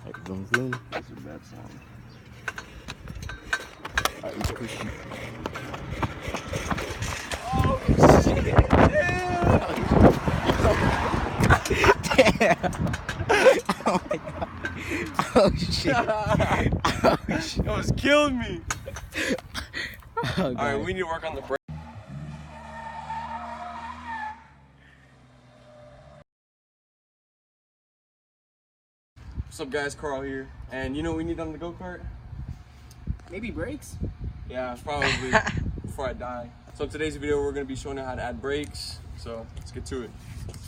Like boom boom. That's a bad sound. Alright, he's pushing. Oh shit! Damn! Oh my god. Oh shit. Oh shit. It was killing me. Oh, Alright, we need to work on the brake. What's up guys, Carl here. And you know what we need on the go-kart? Maybe brakes? Yeah, probably before I die. So in today's video we're going to be showing you how to add brakes. So let's get to it.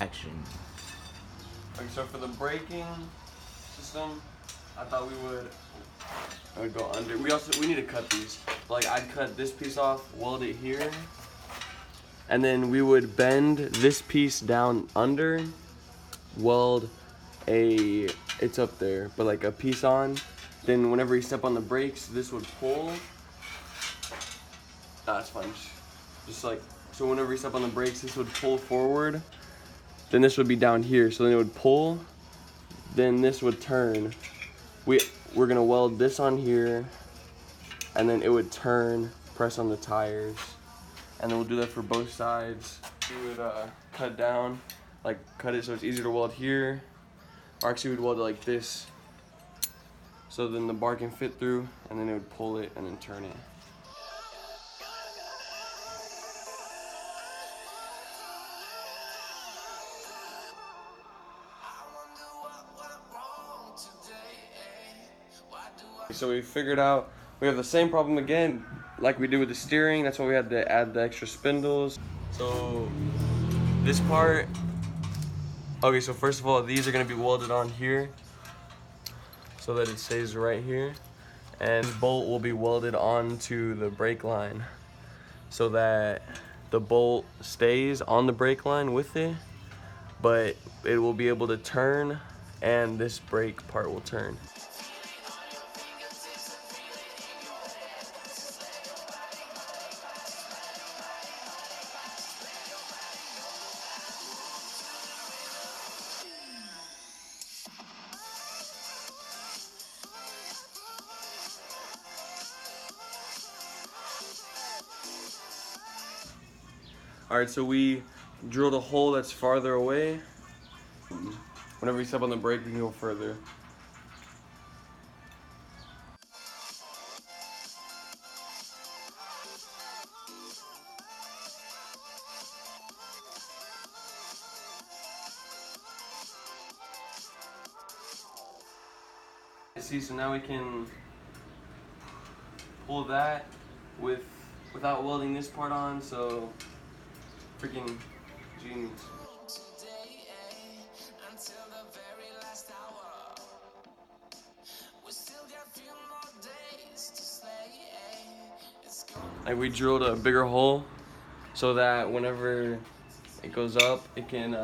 Action. Okay, so for the braking system, I thought we would go under. We need to cut these. Like I'd cut this piece off, weld it here, and then we would bend this piece down under, weld it's up there, but like a piece on. Then whenever you step on the brakes, this would pull. That's fine. Just like, so whenever you step on the brakes, this would pull forward. Then this would be down here, so then it would pull. Then this would turn. We're gonna weld this on here, and then it would turn, press on the tires, and then we'll do that for both sides. We would cut down, like cut it so it's easier to weld here, or actually we'd weld it like this, so then the bar can fit through, and then it would pull it and then turn it. So we figured out we have the same problem again like we did with the steering. That's why we had to add the extra spindles. So this part, okay, so first of all, these are going to be welded on here so that it stays right here, and this bolt will be welded onto the brake line so that the bolt stays on the brake line with it, but it will be able to turn, and this brake part will turn. Alright, so we drilled a hole that's farther away. Whenever you step on the brake, we can go further. See, so now we can pull that without welding this part on, so freaking genius. Like we drilled a bigger hole so that whenever it goes up, it can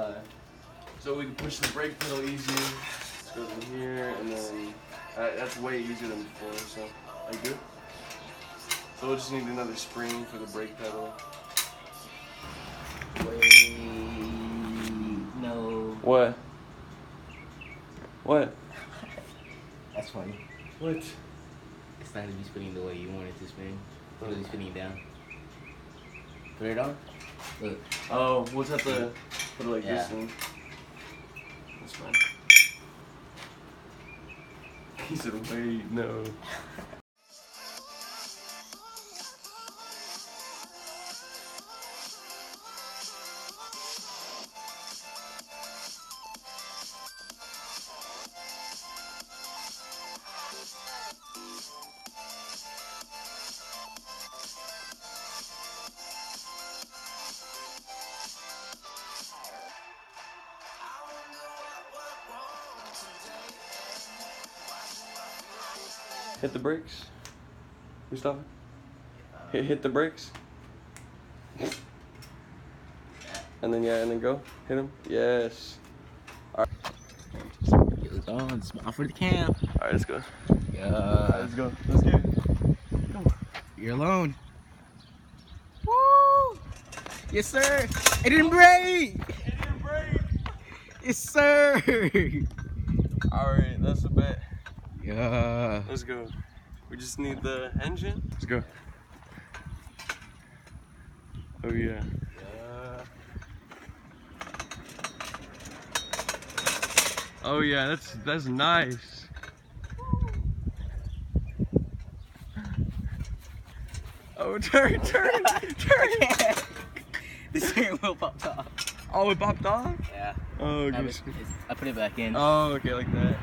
so we can push the brake pedal easier. It goes in here, and then that's way easier than before. So are you good? So we'll just need another spring for the brake pedal. Wait, no. What? What? That's funny. What? It's not to be spinning the way you want it to spin. It's really spinning down. Put it on. Look. Oh, we'll just have to put it like Yeah. this thing. That's fine. He said, wait, no. Hit the brakes. We stopping? Hit the brakes. And then and then go. Hit them. Yes. All right. Oh, smile for the cam. All right, let's go. Yeah. All right, let's go. Let's get it. Come. You're alone. Woo! Yes, sir. It didn't break. It didn't break. Yes, sir. All right, that's a bet. Yeah. Let's go. We just need the engine. Let's go. Oh yeah. Oh yeah, that's nice. Oh, turn. The steering wheel popped off. Oh, it popped off? Yeah. Oh, No, good. I put it back in. Oh, okay, like that.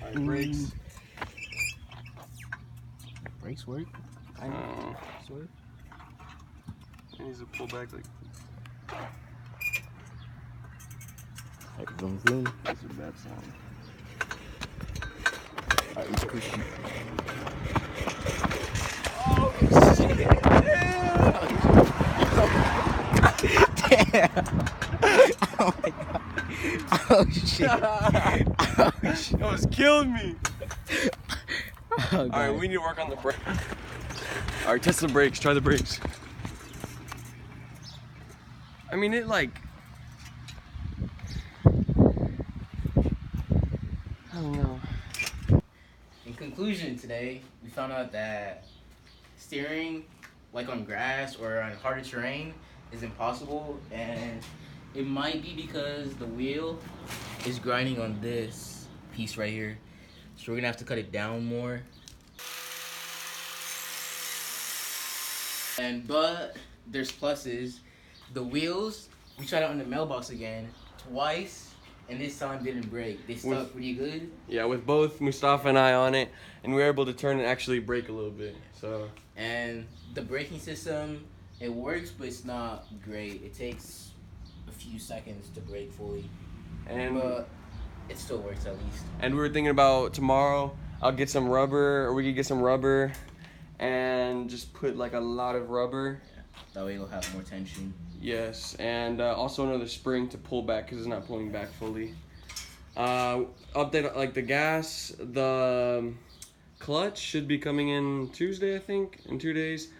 Alright, brakes. Brakes work. I know. Work. It needs to pull back like. Alright, zoom. That's a bad sound. Alright, it's pushing. Oh shit! Damn! Oh my god. Oh shit. Oh shit. That was killing me. Oh, Alright, we need to work on the brake. Alright, test the brakes. Try the brakes. I mean, it like. I don't know. In conclusion, today we found out that steering, like on grass or on harder terrain, is impossible, and it might be because the wheel is grinding on this piece right here. So we're gonna have to cut it down more. But there's pluses. The wheels, we tried out in the mailbox again twice, and this time didn't break. They stuck pretty good. Yeah, with both Mustafa and I on it, and we were able to turn and actually brake a little bit. So. And the braking system, it works, but it's not great. It takes a few seconds to brake fully, but it still works at least. And we were thinking about tomorrow, I'll get some rubber, or we could get some rubber, and just put like a lot of rubber. Yeah. That way it'll have more tension. Yes, and also another spring to pull back because it's not pulling back fully. Update like the gas, the clutch should be coming in Tuesday, I think, in 2 days.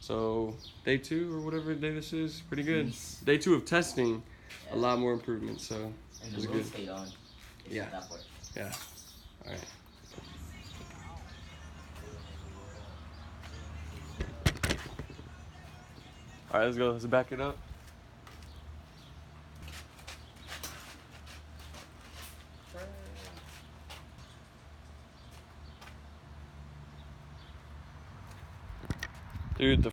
So day 2 or whatever day this is, pretty good. Nice. Day 2 of testing, a lot more improvements. So And it was the good. wheels stayed on. Yeah. That part. Yeah. All right. All right, let's go. Let's back it up. Dude, the